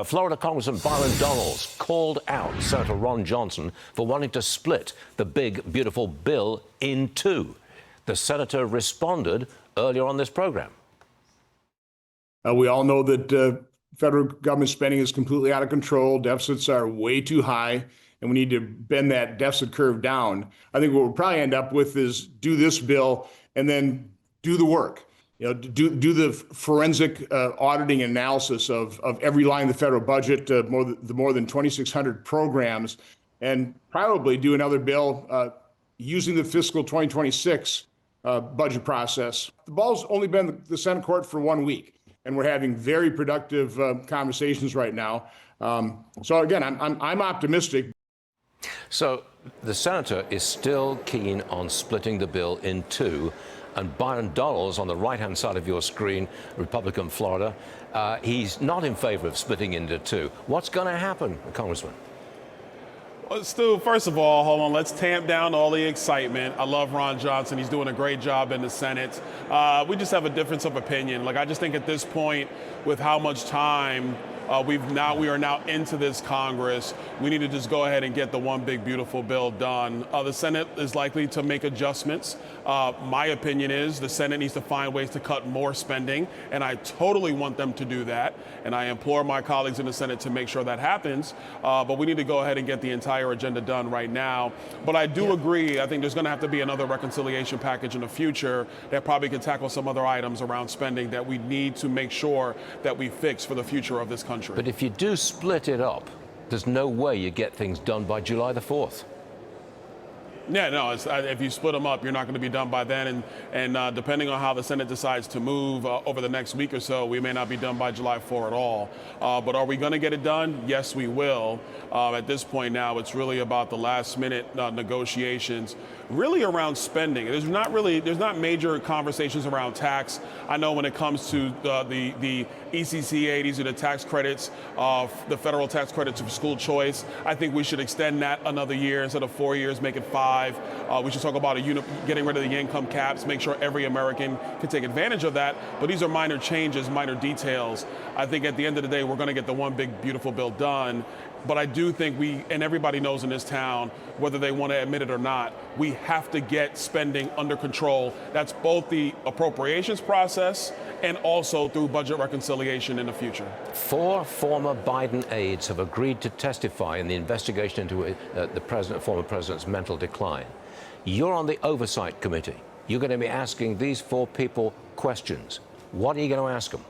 Florida Congressman Byron Donalds called out Senator Ron Johnson for wanting to split the big, beautiful bill in two. The senator responded earlier on this program. We all know that federal government spending is completely out of control. Deficits are way too high, and we need to bend that deficit curve down. I think what we'll probably end up with is do this bill and then do the work. You know, do the forensic auditing analysis of every line of the federal budget, more than 2,600 programs, and probably do another bill using the fiscal 2026 budget process. The ball's only been in the Senate court for 1 week, and we're having very productive conversations right now. So again, I'm optimistic. So the senator is still keen on splitting the bill in two. And Byron Donalds, on the right-hand side of your screen, Republican Florida, he's not in favor of splitting into two. What's going to happen, Congressman? Well, Stu, first of all, hold on. Let's tamp down all the excitement. I love Ron Johnson. He's doing a great job in the Senate. We just have a difference of opinion. Like, I just think at this point, with how much time we are now into this Congress, we need to just go ahead and get the one big beautiful bill done. The Senate is likely to make adjustments. My opinion is the Senate needs to find ways to cut more spending, and I totally want them to do that. And I implore my colleagues in the Senate to make sure that happens. But we need to go ahead and get the entire agenda done right now. But I do agree. I think there's going to have to be another reconciliation package in the future that probably can tackle some other items around spending that we need to make sure that we fix for the future of this country. But if you do split it up, there's no way you get things done by July the 4th. Yeah, no, if you split them up, you're not going to be done by then. And depending on how the Senate decides to move over the next week or so, we may not be done by July 4 at all. But are we going to get it done? Yes, we will. At this point now, it's really about the last minute negotiations, really around spending. There's not major conversations around tax. I know when it comes to the ECCA, these are the tax credits, the federal tax credits for school choice. I think we should extend that another year instead of 4 years, make it 5. We should talk about getting rid of the income caps, make sure every American can take advantage of that. But these are minor changes, minor details. I think at the end of the day, we're going to get the one big, beautiful bill done. But I do think and everybody knows in this town, whether they want to admit it or not, we have to get spending under control. That's both the appropriations process and also through budget reconciliation in the future. 4 former Biden aides have agreed to testify in the investigation into the former president's mental decline. You're on the Oversight Committee. You're going to be asking these 4 people questions. What are you going to ask them?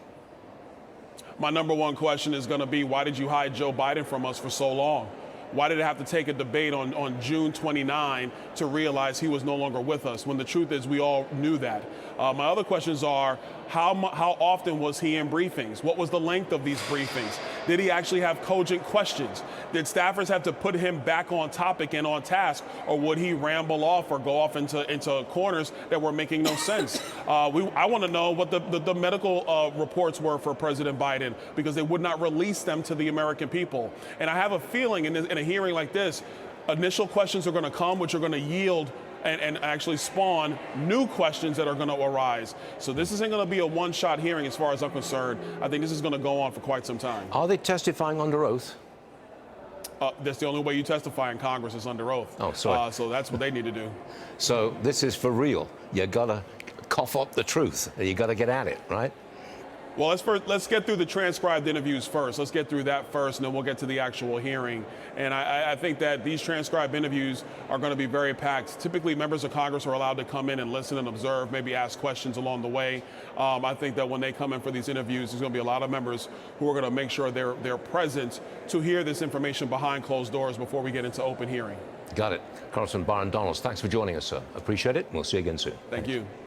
My number one question is going to be, why did you hide Joe Biden from us for so long? Why did it have to take a debate on June 29 to realize he was no longer with us, when the truth is we all knew that? My other questions are, how often was he in briefings? What was the length of these briefings? Did he actually have cogent questions? Did staffers have to put him back on topic and on task, or would he ramble off or go off into corners that were making no sense? I want to know what the medical reports were for President Biden, because they would not release them to the American people. And I have a feeling in a hearing like this, initial questions are going to come, which are going to yield and actually spawn new questions that are going to arise. So this isn't going to be a one-shot hearing as far as I'm concerned. I think this is going to go on for quite some time. Are they testifying under oath? That's the only way you testify in Congress is under oath. Oh, sorry. So that's what they need to do. So this is for real. You got to cough up the truth. You got to get at it, right? Well, let's get through the transcribed interviews first. Let's get through that first, and then we'll get to the actual hearing. And I think that these transcribed interviews are going to be very packed. Typically, members of Congress are allowed to come in and listen and observe, maybe ask questions along the way. I think that when they come in for these interviews, there's going to be a lot of members who are going to make sure they're present to hear this information behind closed doors before we get into open hearing. Got it. Congressman Byron Donalds, thanks for joining us, sir. Appreciate it. We'll see you again soon. Thank you.